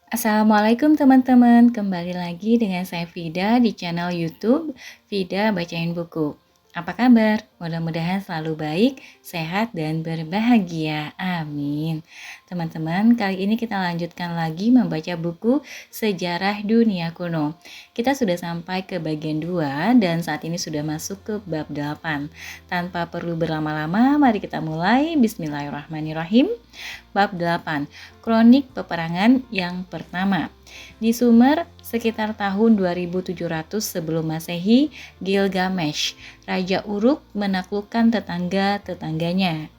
Assalamualaikum teman-teman, kembali lagi dengan saya Vida di channel YouTube Vida Bacain Buku. Apa kabar? Mudah-mudahan selalu baik, sehat, dan berbahagia. Amin. Teman-teman, kali ini kita lanjutkan lagi membaca buku Sejarah Dunia Kuno. Kita sudah sampai ke bagian 2 dan saat ini sudah masuk ke bab 8. Tanpa perlu berlama-lama, mari kita mulai. Bismillahirrahmanirrahim. Bab 8. Kronik Peperangan yang pertama. Di Sumer, sekitar tahun 2700 sebelum Masehi, Gilgamesh, Raja Uruk menaklukkan tetangga-tetangganya.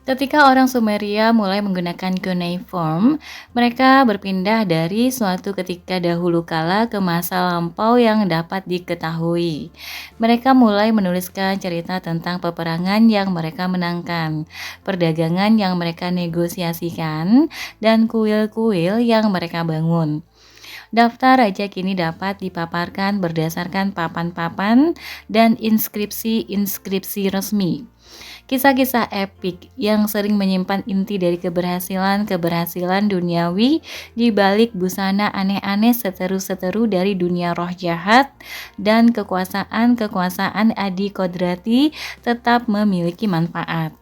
Ketika orang Sumeria mulai menggunakan cuneiform, mereka berpindah dari suatu ketika dahulu kala ke masa lampau yang dapat diketahui. Mereka mulai menuliskan cerita tentang peperangan yang mereka menangkan, perdagangan yang mereka negosiasikan, dan kuil-kuil yang mereka bangun. Daftar raja kini dapat dipaparkan berdasarkan papan-papan dan inskripsi-inskripsi resmi. Kisah-kisah epik yang sering menyimpan inti dari keberhasilan-keberhasilan duniawi di balik busana aneh-aneh seteru-seteru dari dunia roh jahat dan kekuasaan-kekuasaan adi kodrati tetap memiliki manfaat.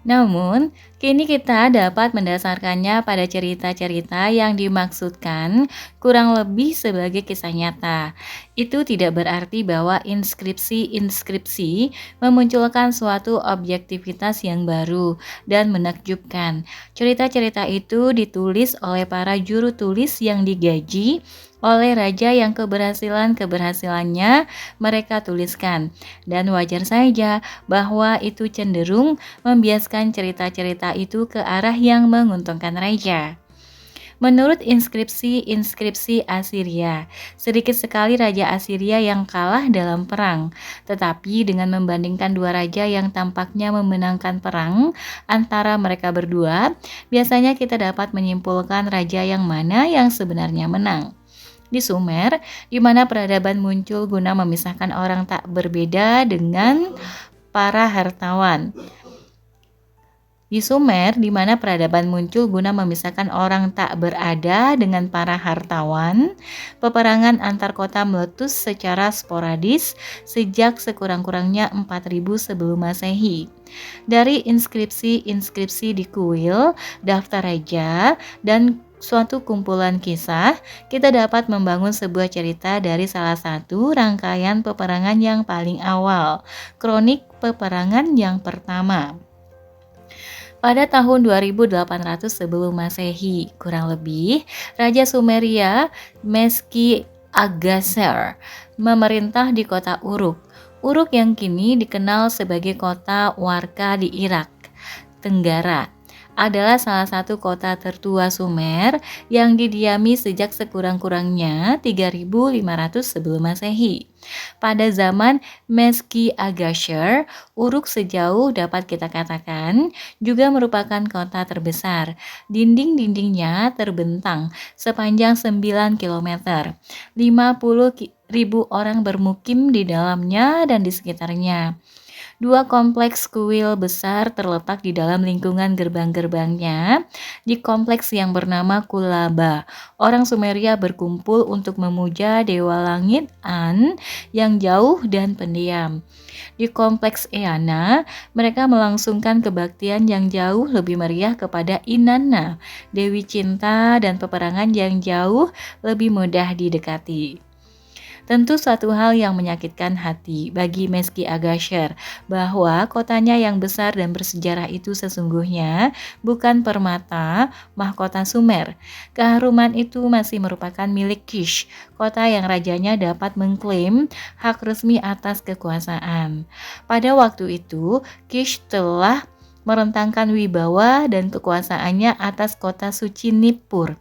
Namun, kini kita dapat mendasarkannya pada cerita-cerita yang dimaksudkan kurang lebih sebagai kisah nyata. Itu tidak berarti bahwa inskripsi-inskripsi memunculkan suatu objektivitas yang baru dan menakjubkan. Cerita-cerita itu ditulis oleh para juru tulis yang digaji oleh raja yang keberhasilannya mereka tuliskan. Dan wajar saja bahwa itu cenderung membiaskan cerita-cerita itu ke arah yang menguntungkan raja. Menurut inskripsi-inskripsi Assyria, sedikit sekali raja Assyria yang kalah dalam perang. Tetapi dengan membandingkan dua raja yang tampaknya memenangkan perang antara mereka berdua, biasanya kita dapat menyimpulkan raja yang mana yang sebenarnya menang. Di Sumer, di mana peradaban muncul guna memisahkan orang tak berbeda dengan para hartawan. Di Sumer, di mana peradaban muncul guna memisahkan orang tak berada dengan para hartawan, peperangan antar kota meletus secara sporadis sejak sekurang-kurangnya 4000 sebelum Masehi. Dari inskripsi-inskripsi di kuil, daftar raja, dan suatu kumpulan kisah, kita dapat membangun sebuah cerita dari salah satu rangkaian peperangan yang paling awal, kronik peperangan yang pertama. Pada tahun 2800 sebelum Masehi, kurang lebih, Raja Sumeria Meski Agasser memerintah di kota Uruk. Uruk yang kini dikenal sebagai kota Warka di Irak Tenggara adalah salah satu kota tertua Sumer yang didiami sejak sekurang-kurangnya 3500 sebelum Masehi. Pada zaman Meski Agasher, Uruk sejauh dapat kita katakan juga merupakan kota terbesar. Dinding-dindingnya terbentang sepanjang 9 km. 50.000 orang bermukim di dalamnya dan di sekitarnya. Dua kompleks kuil besar terletak di dalam lingkungan gerbang-gerbangnya. Di kompleks yang bernama Kulaba, orang Sumeria berkumpul untuk memuja dewa langit An yang jauh dan pendiam. Di kompleks Eana, mereka melangsungkan kebaktian yang jauh lebih meriah kepada Inanna, dewi cinta dan peperangan yang jauh lebih mudah didekati. Tentu suatu hal yang menyakitkan hati bagi Meski Agasher bahwa kotanya yang besar dan bersejarah itu sesungguhnya bukan permata mahkota Sumer. Keharuman itu masih merupakan milik Kish, kota yang rajanya dapat mengklaim hak resmi atas kekuasaan. Pada waktu itu, Kish telah merentangkan wibawa dan kekuasaannya atas kota suci Nippur,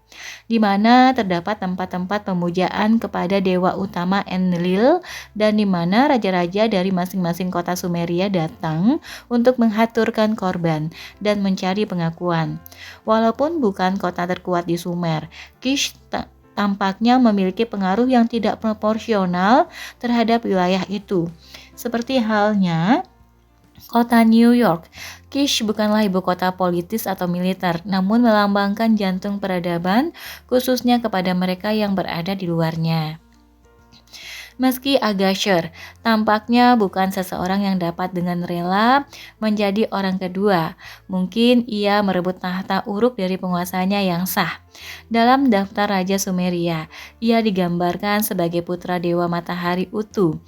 di mana terdapat tempat-tempat pemujaan kepada dewa utama Enlil dan di mana raja-raja dari masing-masing kota Sumeria datang untuk menghaturkan korban dan mencari pengakuan. Walaupun bukan kota terkuat di Sumer, Kish tampaknya memiliki pengaruh yang tidak proporsional terhadap wilayah itu. Seperti halnya Kota New York, Kish bukanlah ibu kota politis atau militer, namun melambangkan jantung peradaban, khususnya kepada mereka yang berada di luarnya. Meski Agasher tampaknya bukan seseorang yang dapat dengan rela menjadi orang kedua. Mungkin ia merebut tahta Uruk dari penguasanya yang sah. Dalam daftar Raja Sumeria, ia digambarkan sebagai putra Dewa Matahari Utu,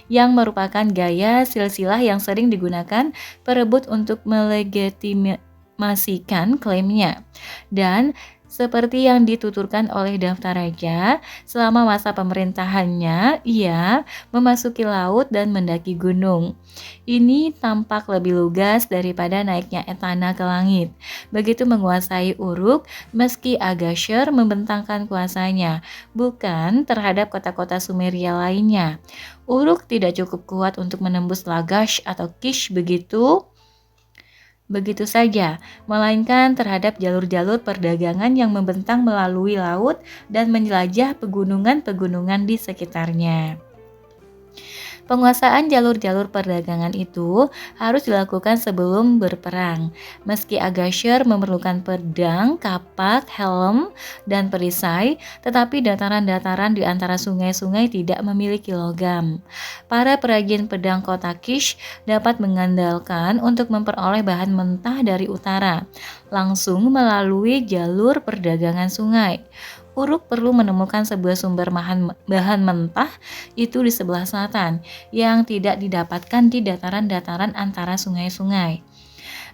yang merupakan gaya silsilah yang sering digunakan perebut untuk melegitimasikan klaimnya. Dan seperti yang dituturkan oleh daftar raja, selama masa pemerintahannya, ia memasuki laut dan mendaki gunung. Ini tampak lebih lugas daripada naiknya Etana ke langit. Begitu menguasai Uruk, meski Agasher membentangkan kuasanya, bukan terhadap kota-kota Sumeria lainnya. Uruk tidak cukup kuat untuk menembus Lagash atau Kish begitu saja, melainkan terhadap jalur-jalur perdagangan yang membentang melalui laut dan menjelajah pegunungan-pegunungan di sekitarnya. Penguasaan jalur-jalur perdagangan itu harus dilakukan sebelum berperang. Meski Agasher memerlukan pedang, kapak, helm, dan perisai, tetapi dataran-dataran di antara sungai-sungai tidak memiliki logam. Para perajin pedang kota Kish dapat mengandalkan untuk memperoleh bahan mentah dari utara, langsung melalui jalur perdagangan sungai. Uruk perlu menemukan sebuah sumber bahan mentah itu di sebelah selatan yang tidak didapatkan di dataran-dataran antara sungai-sungai.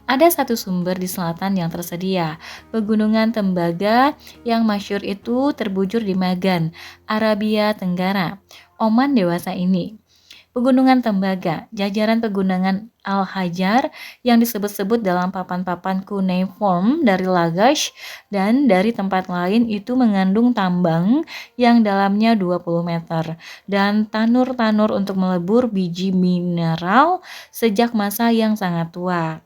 Ada satu sumber di selatan yang tersedia, Pegunungan Tembaga yang masyhur itu terbujur di Magan, Arabia Tenggara. Oman dewasa ini. Pegunungan Tembaga, jajaran pegunungan Al-Hajar yang disebut-sebut dalam papan-papan cuneiform dari Lagash dan dari tempat lain itu mengandung tambang yang dalamnya 20 meter dan tanur-tanur untuk melebur biji mineral sejak masa yang sangat tua.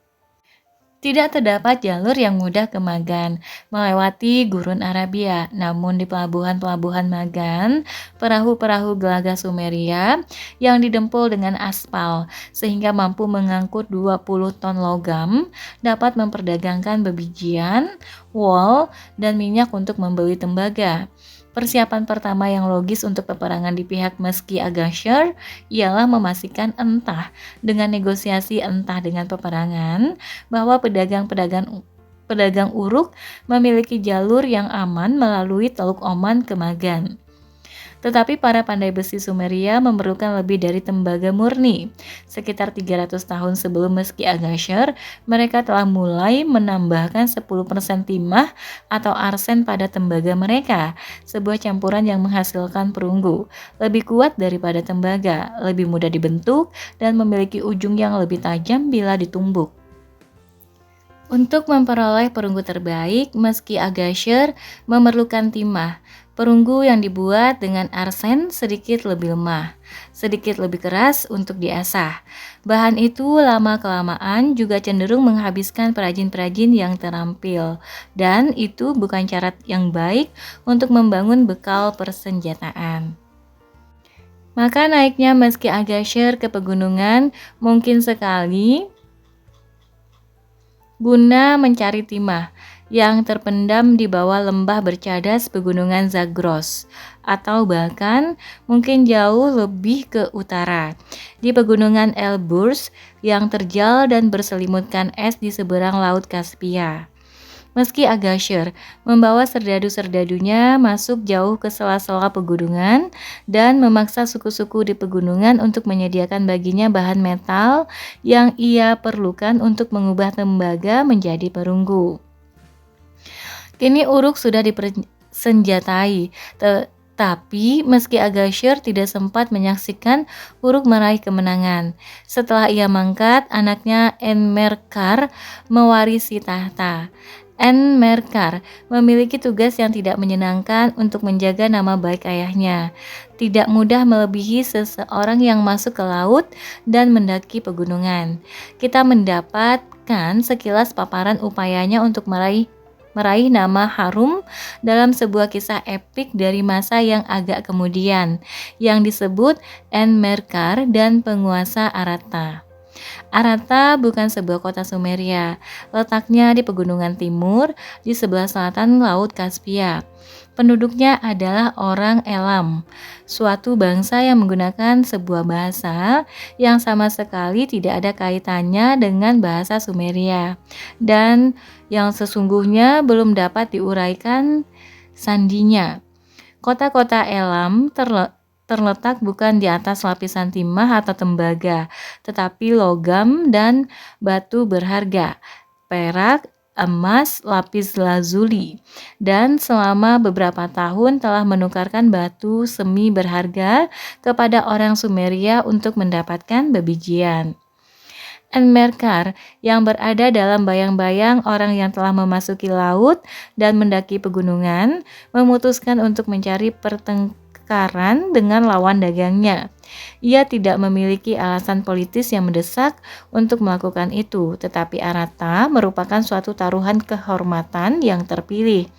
Tidak terdapat jalur yang mudah ke Magan melewati gurun Arabia, namun di pelabuhan-pelabuhan Magan, perahu-perahu gelaga Sumeria yang didempul dengan aspal sehingga mampu mengangkut 20 ton logam dapat memperdagangkan bebijian, wol, dan minyak untuk membeli tembaga. Persiapan pertama yang logis untuk peperangan di pihak Meski Agasher ialah memastikan entah dengan negosiasi entah dengan peperangan bahwa pedagang Uruk memiliki jalur yang aman melalui Teluk Oman ke Magan. Tetapi para pandai besi Sumeria memerlukan lebih dari tembaga murni. Sekitar 300 tahun sebelum Meski Agasher, mereka telah mulai menambahkan 10% timah atau arsen pada tembaga mereka, sebuah campuran yang menghasilkan perunggu, lebih kuat daripada tembaga, lebih mudah dibentuk, dan memiliki ujung yang lebih tajam bila ditumbuk. Untuk memperoleh perunggu terbaik, Meski Agasher memerlukan timah, perunggu yang dibuat dengan arsen sedikit lebih lemah, sedikit lebih keras untuk diasah. Bahan itu lama-kelamaan juga cenderung menghabiskan perajin-perajin yang terampil, dan itu bukan cara yang baik untuk membangun bekal persenjataan. Maka naiknya Meski Agasher ke pegunungan mungkin sekali guna mencari timah yang terpendam di bawah lembah bercadas pegunungan Zagros, atau bahkan mungkin jauh lebih ke utara, di pegunungan Elburz yang terjal dan berselimutkan es di seberang Laut Kaspia. Meski Agasher membawa serdadu-serdadunya masuk jauh ke sela-sela pegunungan dan memaksa suku-suku di pegunungan untuk menyediakan baginya bahan metal yang ia perlukan untuk mengubah tembaga menjadi perunggu. Kini Uruk sudah dipersenjatai, tapi meski Agasher tidak sempat menyaksikan Uruk meraih kemenangan. Setelah ia mangkat, anaknya Enmerkar mewarisi tahta. Enmerkar memiliki tugas yang tidak menyenangkan untuk menjaga nama baik ayahnya. Tidak mudah melebihi seseorang yang masuk ke laut dan mendaki pegunungan. Kita mendapatkan sekilas paparan upayanya untuk meraih nama harum dalam sebuah kisah epik dari masa yang agak kemudian, yang disebut Enmerkar dan Penguasa Aratta. Arata bukan sebuah kota Sumeria, letaknya di pegunungan timur di sebelah selatan Laut Kaspia. Penduduknya adalah orang Elam, suatu bangsa yang menggunakan sebuah bahasa yang sama sekali tidak ada kaitannya dengan bahasa Sumeria dan yang sesungguhnya belum dapat diuraikan sandinya. Kota-kota Elam terletak bukan di atas lapisan timah atau tembaga, tetapi logam dan batu berharga, perak, emas, lapis lazuli, dan selama beberapa tahun telah menukarkan batu semi berharga kepada orang Sumeria untuk mendapatkan bebijian. Enmerkar yang berada dalam bayang-bayang orang yang telah memasuki laut dan mendaki pegunungan, memutuskan untuk mencari pertengkaran dengan lawan dagangnya. Ia tidak memiliki alasan politis yang mendesak untuk melakukan itu, tetapi Arata merupakan suatu taruhan kehormatan yang terpilih.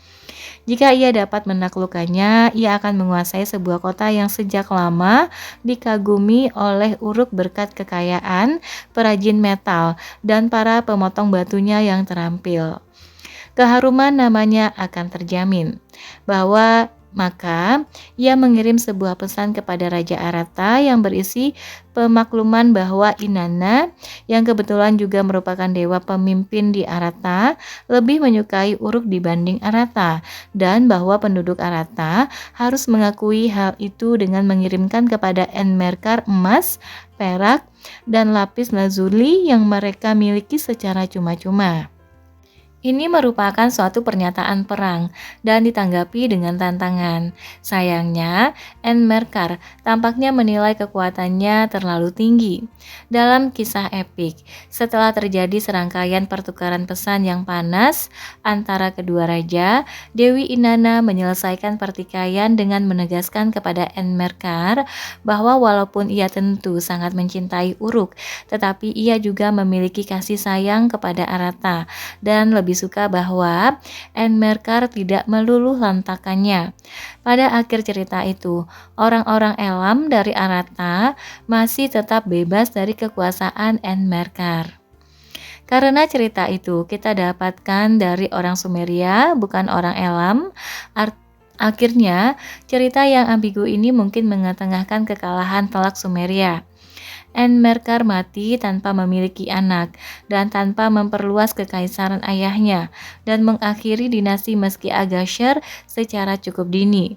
Jika ia dapat menaklukkannya, ia akan menguasai sebuah kota yang sejak lama dikagumi oleh Uruk berkat kekayaan perajin metal dan para pemotong batunya yang terampil. Keharuman namanya akan terjamin. Maka ia mengirim sebuah pesan kepada Raja Arata yang berisi pemakluman bahwa Inanna, yang kebetulan juga merupakan dewa pemimpin di Arata, lebih menyukai Uruk dibanding Arata, dan bahwa penduduk Arata harus mengakui hal itu dengan mengirimkan kepada Enmerkar emas, perak, dan lapis lazuli yang mereka miliki secara cuma-cuma. Ini merupakan suatu pernyataan perang dan ditanggapi dengan tantangan. Sayangnya, Enmerkar tampaknya menilai kekuatannya terlalu tinggi. Dalam kisah epik, setelah terjadi serangkaian pertukaran pesan yang panas antara kedua raja, Dewi Inanna menyelesaikan pertikaian dengan menegaskan kepada Enmerkar bahwa walaupun ia tentu sangat mencintai Uruk, tetapi ia juga memiliki kasih sayang kepada Arata dan lebih suka bahwa Enmerkar tidak meluluh lantakannya. Pada akhir cerita itu, orang-orang Elam dari Arata masih tetap bebas dari kekuasaan Enmerkar. Karena cerita itu kita dapatkan dari orang Sumeria, bukan orang Elam. Akhirnya, cerita yang ambigu ini mungkin mengetengahkan kekalahan telak Sumeria. Enmerkar mati tanpa memiliki anak dan tanpa memperluas kekaisaran ayahnya dan mengakhiri dinasti Meski Agasher secara cukup dini.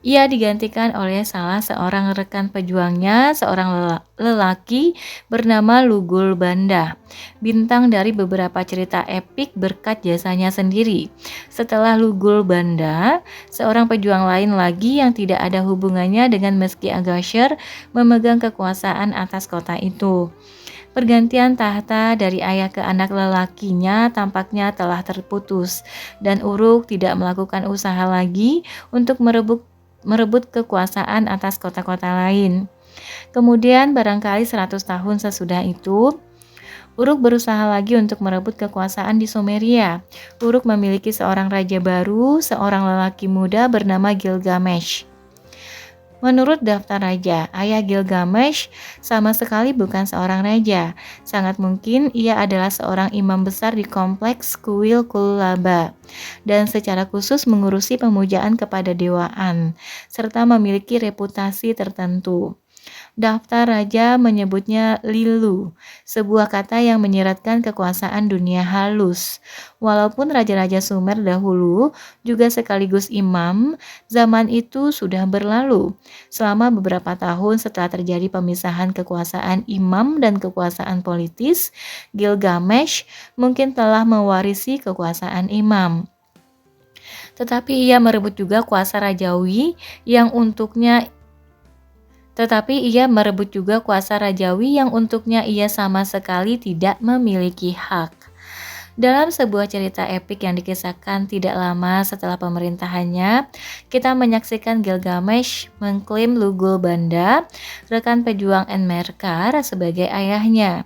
Ia digantikan oleh salah seorang rekan pejuangnya, seorang lelaki bernama Lugul Banda, bintang dari beberapa cerita epik berkat jasanya sendiri. Setelah Lugul Banda, seorang pejuang lain lagi yang tidak ada hubungannya dengan Meski Agasher memegang kekuasaan atas kota itu. Pergantian tahta dari ayah ke anak lelakinya tampaknya telah terputus, dan Uruk tidak melakukan usaha lagi untuk merebut kekuasaan atas kota-kota lain. Kemudian barangkali 100 tahun sesudah itu, Uruk berusaha lagi untuk merebut kekuasaan di Sumeria. Uruk memiliki seorang raja baru, seorang lelaki muda bernama Gilgamesh. Menurut daftar raja, ayah Gilgamesh sama sekali bukan seorang raja. Sangat mungkin ia adalah seorang imam besar di kompleks kuil Kulaba dan secara khusus mengurusi pemujaan kepada dewaan serta memiliki reputasi tertentu. Daftar raja menyebutnya Lilu, sebuah kata yang menyiratkan kekuasaan dunia halus. Walaupun raja-raja Sumer dahulu juga sekaligus imam, zaman itu sudah berlalu. Selama beberapa tahun setelah terjadi pemisahan kekuasaan imam dan kekuasaan politis, Gilgamesh mungkin telah mewarisi kekuasaan imam. Tetapi ia merebut juga kuasa rajawi yang untuknya ia sama sekali tidak memiliki hak. Dalam sebuah cerita epik yang dikisahkan tidak lama setelah pemerintahannya, kita menyaksikan Gilgamesh mengklaim Lugul Banda, rekan pejuang Enmerkar, sebagai ayahnya.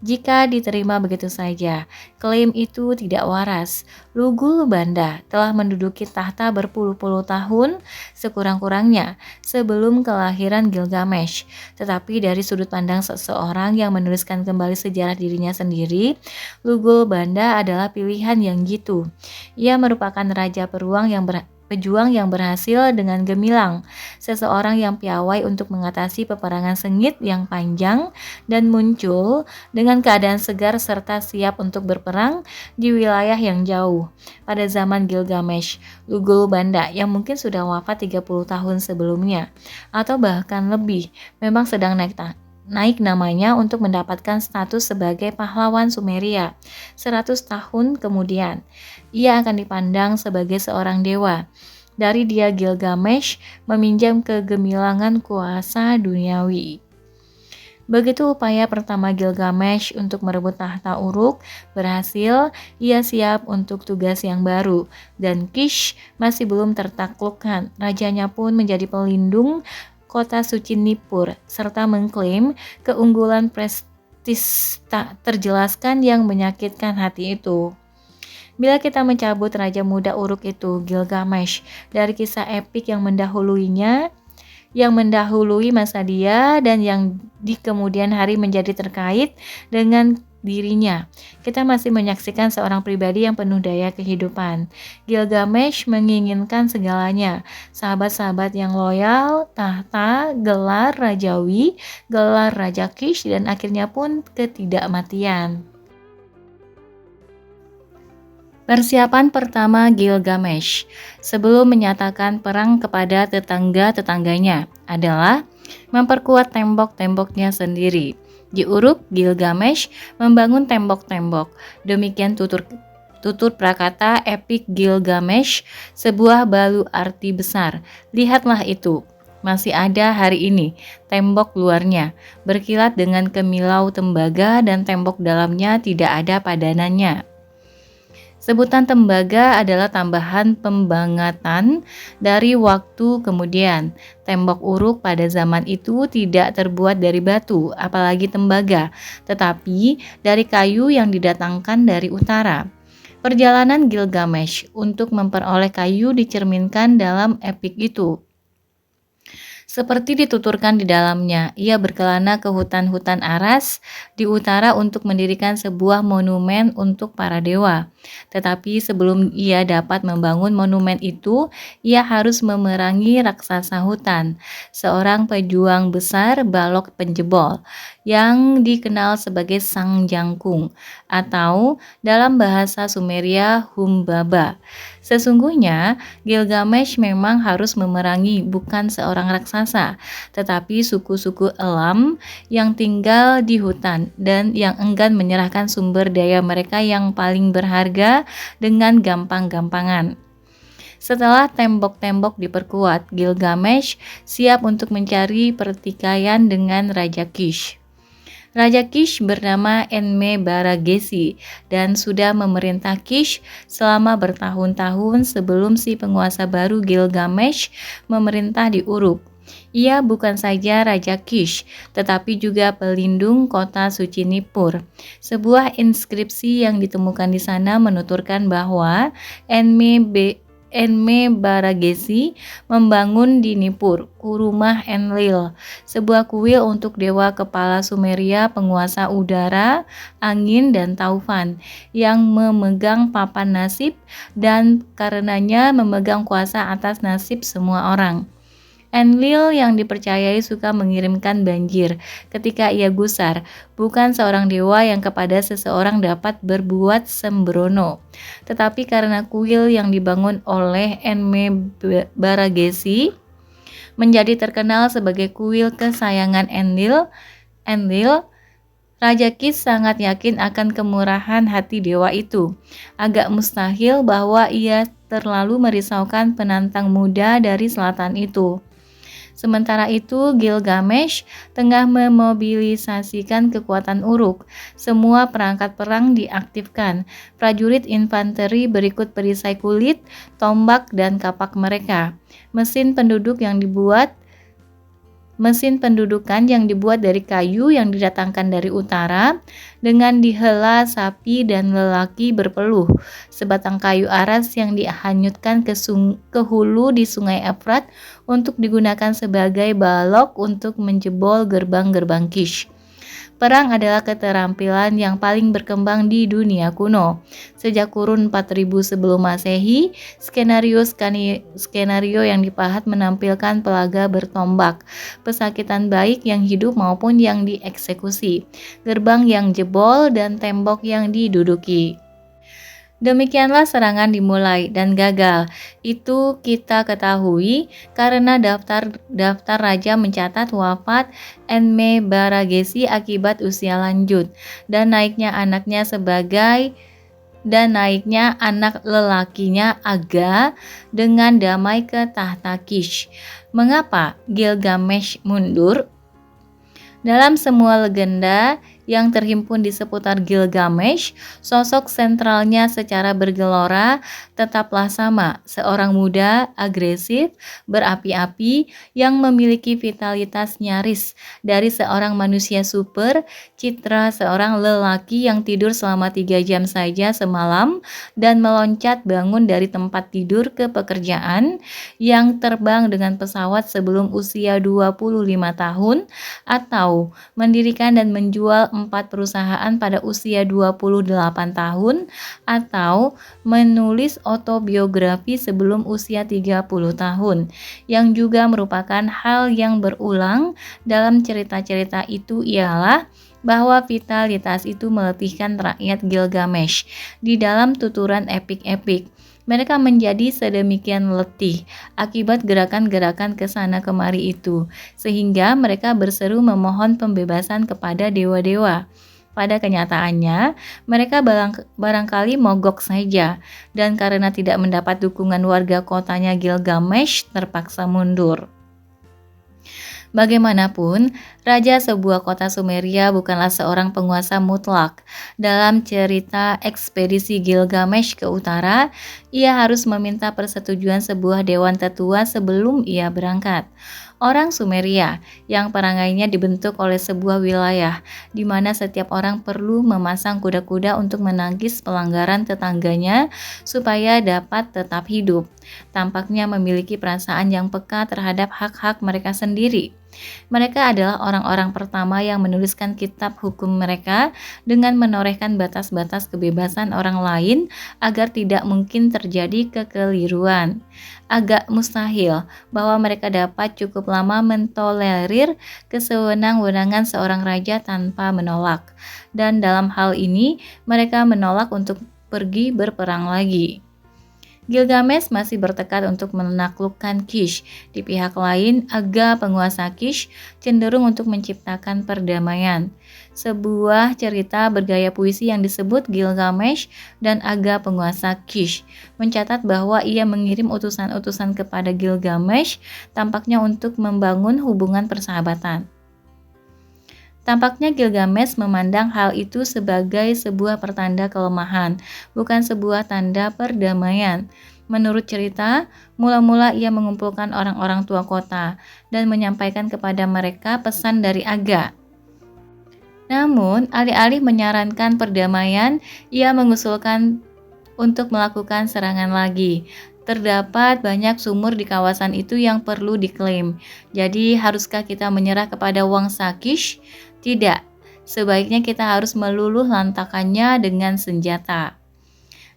jika diterima begitu saja. Klaim itu tidak waras. Lugul Banda telah menduduki tahta berpuluh-puluh tahun sekurang-kurangnya sebelum kelahiran Gilgamesh. Tetapi dari sudut pandang seseorang yang menuliskan kembali sejarah dirinya sendiri, Lugul Banda adalah pilihan yang jitu. Ia merupakan raja pejuang yang berhasil dengan gemilang, seseorang yang piawai untuk mengatasi peperangan sengit yang panjang dan muncul dengan keadaan segar serta siap untuk berperang di wilayah yang jauh. Pada zaman Gilgamesh, Lugul Banda yang mungkin sudah wafat 30 tahun sebelumnya atau bahkan lebih, memang sedang naik namanya untuk mendapatkan status sebagai pahlawan Sumeria. 100 tahun kemudian, ia akan dipandang sebagai seorang dewa. Dari dia Gilgamesh meminjam kegemilangan kuasa duniawi. Begitu upaya pertama Gilgamesh untuk merebut tahta Uruk berhasil, ia siap untuk tugas yang baru. Dan Kish masih belum tertaklukkan. Rajanya pun menjadi pelindung kota suci Nippur, serta mengklaim keunggulan prestis tak terjelaskan yang menyakitkan hati itu. Bila kita mencabut raja muda Uruk itu, Gilgamesh, dari kisah epik yang mendahului masa dia dan yang di kemudian hari menjadi terkait dengan dirinya, kita masih menyaksikan seorang pribadi yang penuh daya kehidupan. Gilgamesh menginginkan segalanya, sahabat-sahabat yang loyal, tahta, gelar rajawi, gelar Raja Kish, dan akhirnya pun ketidakmatian. Persiapan pertama Gilgamesh sebelum menyatakan perang kepada tetangga-tetangganya adalah memperkuat tembok-temboknya sendiri. Di Uruk, Gilgamesh membangun tembok-tembok. Demikian tutur prakata epik Gilgamesh, sebuah balu arti besar. Lihatlah itu. Masih ada hari ini, tembok luarnya berkilat dengan kemilau tembaga dan tembok dalamnya tidak ada padanannya. Sebutan tembaga adalah tambahan pembangatan dari waktu kemudian. Tembok Uruk pada zaman itu tidak terbuat dari batu, apalagi tembaga, tetapi dari kayu yang didatangkan dari utara. Perjalanan Gilgamesh untuk memperoleh kayu dicerminkan dalam epik itu. Seperti dituturkan di dalamnya, ia berkelana ke hutan-hutan aras di utara untuk mendirikan sebuah monumen untuk para dewa. Tetapi sebelum ia dapat membangun monumen itu, ia harus memerangi raksasa hutan, seorang pejuang besar balok penjebol, yang dikenal sebagai Sang Jangkung, atau dalam bahasa Sumeria Humbaba. Sesungguhnya, Gilgamesh memang harus memerangi bukan seorang raksasa, tetapi suku-suku elam yang tinggal di hutan dan yang enggan menyerahkan sumber daya mereka yang paling berharga dengan gampang-gampangan. Setelah tembok-tembok diperkuat, Gilgamesh siap untuk mencari pertikaian dengan Raja Kish. Raja Kish bernama Enmebaragesi dan sudah memerintah Kish selama bertahun-tahun sebelum si penguasa baru Gilgamesh memerintah di Uruk. Ia bukan saja Raja Kish, tetapi juga pelindung kota suci Nippur. Sebuah inskripsi yang ditemukan di sana menuturkan bahwa Enmebaragesi membangun di Nippur rumah Enlil, sebuah kuil untuk dewa kepala Sumeria, penguasa udara, angin, dan taufan, yang memegang papan nasib dan karenanya memegang kuasa atas nasib semua orang. Enlil yang dipercayai suka mengirimkan banjir ketika ia gusar, bukan seorang dewa yang kepada seseorang dapat berbuat sembrono. Tetapi karena kuil yang dibangun oleh Enmebaragesi menjadi terkenal sebagai kuil kesayangan Enlil, Raja Kish sangat yakin akan kemurahan hati dewa itu. Agak mustahil bahwa ia terlalu merisaukan penantang muda dari selatan itu. Sementara itu, Gilgamesh tengah memobilisasikan kekuatan Uruk. Semua perangkat perang diaktifkan. Prajurit infanteri berikut perisai kulit, tombak, dan kapak mereka. Mesin penduduk yang dibuat mesin pendudukan yang dibuat dari kayu yang didatangkan dari utara, dengan dihela sapi dan lelaki berpeluh, sebatang kayu aras yang dihanyutkan ke hulu di sungai Efrat untuk digunakan sebagai balok untuk menjebol gerbang-gerbang Kish. Perang adalah keterampilan yang paling berkembang di dunia kuno. Sejak kurun 4000 sebelum Masehi, skenario yang dipahat menampilkan pelaga bertombak, pesakitan baik yang hidup maupun yang dieksekusi, gerbang yang jebol dan tembok yang diduduki. Demikianlah serangan dimulai dan gagal. Itu kita ketahui karena daftar raja mencatat wafat Enme Baragesi akibat usia lanjut dan naiknya anak lelakinya Aga dengan damai ke tahta Kish. Mengapa Gilgamesh mundur? Dalam semua legenda yang terhimpun di seputar Gilgamesh, sosok sentralnya secara bergelora tetaplah sama, seorang muda, agresif, berapi-api, yang memiliki vitalitas nyaris dari seorang manusia super, citra seorang lelaki yang tidur selama 3 jam saja semalam dan meloncat bangun dari tempat tidur ke pekerjaan, yang terbang dengan pesawat sebelum usia 25 tahun, atau mendirikan dan menjual 4 perusahaan pada usia 28 tahun, atau menulis autobiografi sebelum usia 30 tahun, yang juga merupakan hal yang berulang dalam cerita-cerita itu ialah bahwa vitalitas itu meletihkan rakyat Gilgamesh di dalam tuturan epik-epik. Mereka menjadi sedemikian letih akibat gerakan-gerakan ke sana kemari itu, sehingga mereka berseru memohon pembebasan kepada dewa-dewa. Pada kenyataannya, mereka barangkali mogok saja, dan karena tidak mendapat dukungan warga kotanya Gilgamesh terpaksa mundur. Bagaimanapun, raja sebuah kota Sumeria bukanlah seorang penguasa mutlak. Dalam cerita ekspedisi Gilgamesh ke utara, ia harus meminta persetujuan sebuah dewan tetua sebelum ia berangkat. Orang Sumeria yang perangainya dibentuk oleh sebuah wilayah di mana setiap orang perlu memasang kuda-kuda untuk menangkis pelanggaran tetangganya supaya dapat tetap hidup. Tampaknya memiliki perasaan yang peka terhadap hak-hak mereka sendiri. Mereka adalah orang-orang pertama yang menuliskan kitab hukum mereka dengan menorehkan batas-batas kebebasan orang lain agar tidak mungkin terjadi kekeliruan. Agak mustahil bahwa mereka dapat cukup lama mentolerir kesewenang-wenangan seorang raja tanpa menolak. Dan dalam hal ini, mereka menolak untuk pergi berperang lagi. Gilgamesh masih bertekad untuk menaklukkan Kish. Di pihak lain, Aga, penguasa Kish, cenderung untuk menciptakan perdamaian. Sebuah cerita bergaya puisi yang disebut Gilgamesh dan Aga, penguasa Kish, mencatat bahwa ia mengirim utusan-utusan kepada Gilgamesh tampaknya untuk membangun hubungan persahabatan. Tampaknya Gilgamesh memandang hal itu sebagai sebuah pertanda kelemahan, bukan sebuah tanda perdamaian. Menurut cerita, mula-mula ia mengumpulkan orang-orang tua kota dan menyampaikan kepada mereka pesan dari Aga. Namun, alih-alih menyarankan perdamaian, ia mengusulkan untuk melakukan serangan lagi. Terdapat banyak sumur di kawasan itu yang perlu diklaim. Jadi, haruskah kita menyerah kepada Wangsa Kish? Tidak. Sebaiknya kita harus meluluh lantakannya dengan senjata.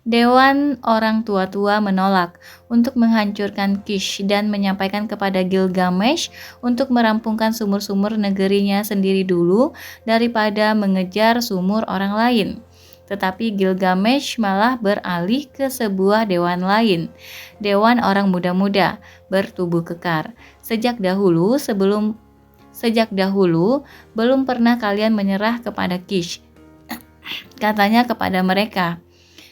Dewan orang tua-tua menolak untuk menghancurkan Kish dan menyampaikan kepada Gilgamesh untuk merampungkan sumur-sumur negerinya sendiri dulu daripada mengejar sumur orang lain. Tetapi Gilgamesh malah beralih ke sebuah dewan lain, dewan orang muda-muda bertubuh kekar. Sejak dahulu belum pernah kalian menyerah kepada Kish, katanya kepada mereka.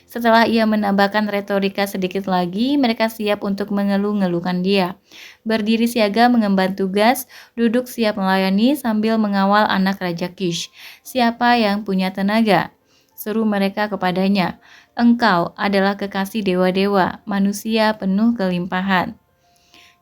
Setelah ia menambahkan retorika sedikit lagi, mereka siap untuk mengeluh-ngeluhkan dia. Berdiri siaga mengemban tugas, duduk siap melayani sambil mengawal anak Raja Kish. Siapa yang punya tenaga? Seru mereka kepadanya. Engkau adalah kekasih dewa-dewa, manusia penuh kelimpahan.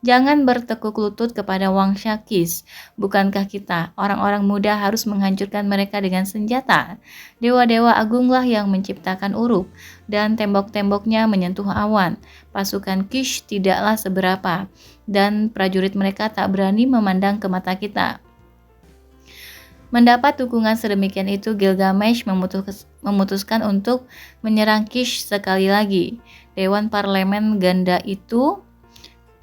Jangan bertekuk lutut kepada Wangsa Kish. Bukankah kita, orang-orang muda harus menghancurkan mereka dengan senjata? Dewa-dewa agunglah yang menciptakan Uruk, dan tembok-temboknya menyentuh awan. Pasukan Kish tidaklah seberapa, dan prajurit mereka tak berani memandang ke mata kita. Mendapat dukungan sedemikian itu, Gilgamesh memutuskan untuk menyerang Kish sekali lagi. Dewan Parlemen Ganda itu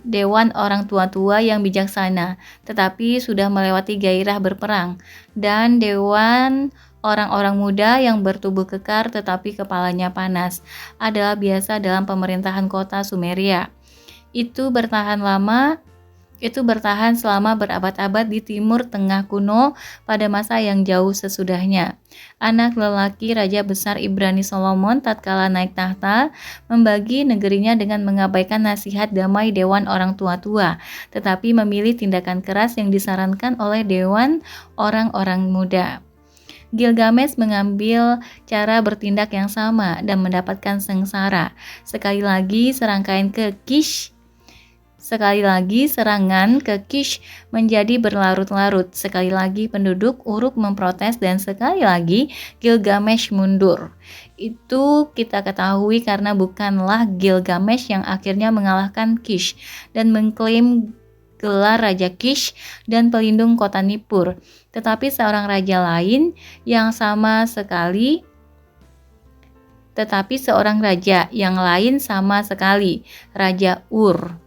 dewan orang tua-tua yang bijaksana, tetapi sudah melewati gairah berperang, dan dewan orang-orang muda yang bertubuh kekar tetapi kepalanya panas adalah biasa dalam pemerintahan kota Sumeria. Itu bertahan selama berabad-abad di Timur Tengah kuno pada masa yang jauh sesudahnya. Anak lelaki Raja Besar Ibrani Solomon tatkala naik tahta membagi negerinya dengan mengabaikan nasihat damai dewan orang tua-tua, tetapi memilih tindakan keras yang disarankan oleh dewan orang-orang muda. Gilgamesh mengambil cara bertindak yang sama dan mendapatkan sengsara. Sekali lagi serangan ke Kish menjadi berlarut-larut. Sekali lagi penduduk Uruk memprotes dan sekali lagi Gilgamesh mundur. Itu kita ketahui karena bukanlah Gilgamesh yang akhirnya mengalahkan Kish dan mengklaim gelar Raja Kish dan pelindung kota Nippur, tetapi seorang raja lain yang sama sekali Raja Ur.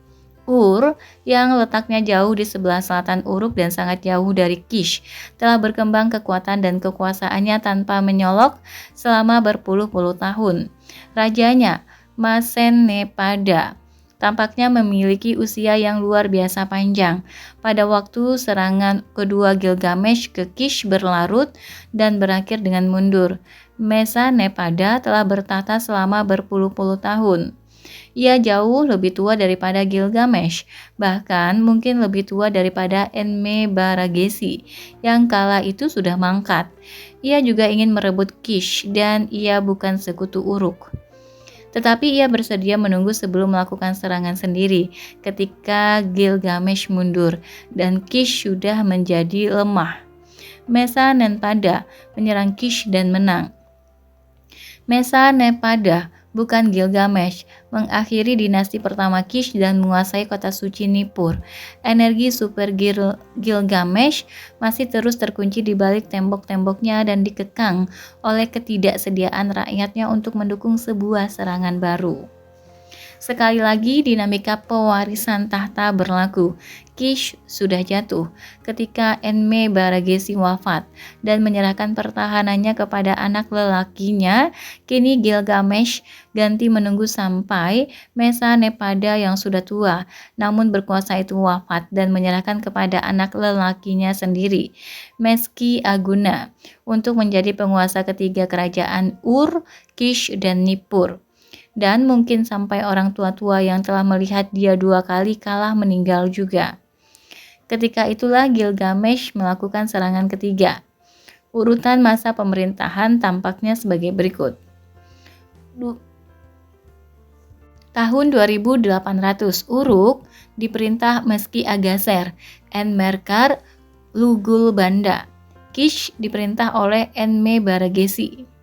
Ur, yang letaknya jauh di sebelah selatan Uruk dan sangat jauh dari Kish, telah berkembang kekuatan dan kekuasaannya tanpa menyolok selama berpuluh-puluh tahun. Rajanya, Masenepada, tampaknya memiliki usia yang luar biasa panjang. Pada waktu serangan kedua Gilgamesh ke Kish berlarut dan berakhir dengan mundur, Mesanepada telah bertahta selama berpuluh-puluh tahun. Ia jauh lebih tua daripada Gilgamesh, bahkan mungkin lebih tua daripada Enmebaragesi yang kala itu sudah mangkat. Ia juga ingin merebut Kish dan ia bukan sekutu Uruk. Tetapi ia bersedia menunggu sebelum melakukan serangan sendiri ketika Gilgamesh mundur dan Kish sudah menjadi lemah. Mesanepada menyerang Kish dan menang. Mesanepada, bukan Gilgamesh, mengakhiri dinasti pertama Kish dan menguasai kota suci Nippur. Energi super Gilgamesh masih terus terkunci di balik tembok-temboknya dan dikekang oleh ketidaksediaan rakyatnya untuk mendukung sebuah serangan baru. Sekali lagi dinamika pewarisan tahta berlaku. Kish sudah jatuh ketika Enmebaragesi wafat dan menyerahkan pertahanannya kepada anak lelakinya. Kini Gilgamesh ganti menunggu sampai Mesanepada yang sudah tua namun berkuasa itu wafat dan menyerahkan kepada anak lelakinya sendiri, Meski Aguna, untuk menjadi penguasa ketiga kerajaan Ur, Kish, dan Nippur. Dan mungkin sampai orang tua-tua yang telah melihat dia dua kali kalah meninggal juga. Ketika itulah Gilgamesh melakukan serangan ketiga. Urutan masa pemerintahan tampaknya sebagai berikut. Tahun 2800, Uruk diperintah Meski Agaser, Enmerkar Lugulbanda. Kish diperintah oleh Enmebaragesi.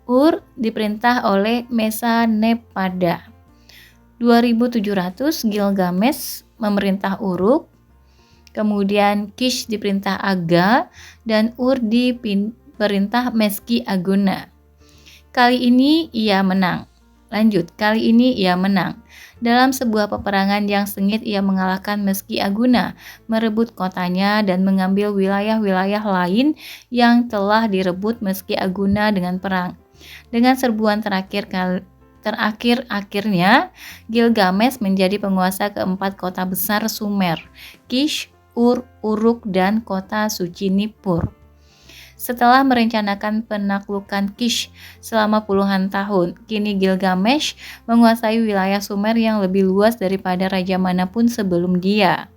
Ur diperintah oleh Mesanepada. 2700 Gilgamesh memerintah Uruk, kemudian Kish diperintah Aga, dan Ur diperintah Meski Aguna. Kali ini ia menang. Dalam sebuah peperangan yang sengit ia mengalahkan Meski Aguna, merebut kotanya dan mengambil wilayah-wilayah lain yang telah direbut Meski Aguna dengan perang. Dengan serbuan akhirnya Gilgamesh menjadi penguasa keempat kota besar Sumer, Kish, Ur, Uruk, dan kota suci Nippur. Setelah merencanakan penaklukan Kish selama puluhan tahun, kini Gilgamesh menguasai wilayah Sumer yang lebih luas daripada raja manapun sebelum dia.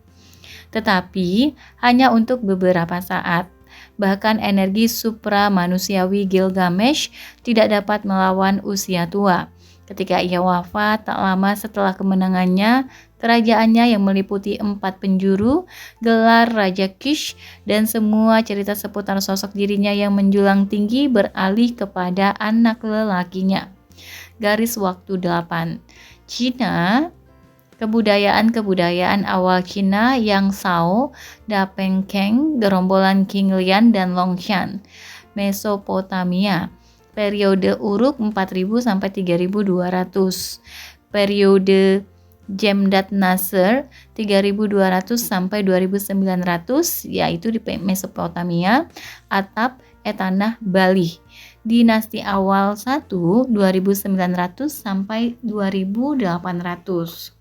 Tetapi hanya untuk beberapa saat. Bahkan energi supra-manusiawi Gilgamesh tidak dapat melawan usia tua. Ketika ia wafat, tak lama setelah kemenangannya, kerajaannya yang meliputi 4 penjuru, gelar Raja Kish, dan semua cerita seputar sosok dirinya yang menjulang tinggi beralih kepada anak lelakinya. Garis waktu 8. Cina. Kebudayaan awal Cina yang Shao, Dapeng Keng, gerombolan King Lian dan Longshan. Mesopotamia. Periode Uruk 4000 sampai 3200. Periode Jemdet Nasr 3200 sampai 2900 yaitu di Mesopotamia, Atap, Tanah Bali. Dinasti awal 1 2900 sampai 2800.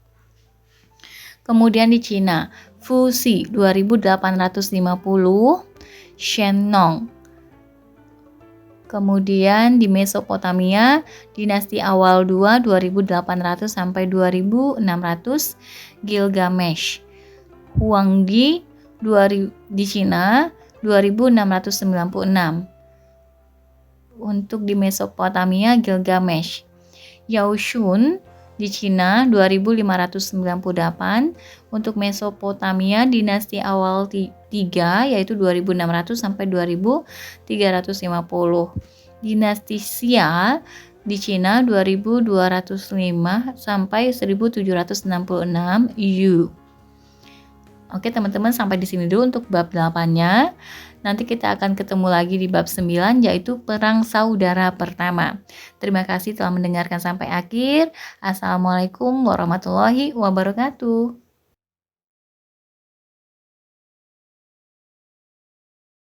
Kemudian di Cina, Fuxi 2850, Shennong. Kemudian di Mesopotamia, dinasti awal 2 2800 sampai 2600, Gilgamesh. Huangdi di Cina 2696. Untuk di Mesopotamia, Gilgamesh. Yaoshun di Cina 2598, untuk Mesopotamia dinasti awal 3 yaitu 2600 sampai 2350. Dinasti Xia di Cina 2205 sampai 1766 Yu. Oke teman-teman, sampai di sini dulu untuk bab 8-nya. Nanti kita akan ketemu lagi di bab 9 yaitu Perang Saudara Pertama. Terima kasih telah mendengarkan sampai akhir. Assalamualaikum warahmatullahi wabarakatuh.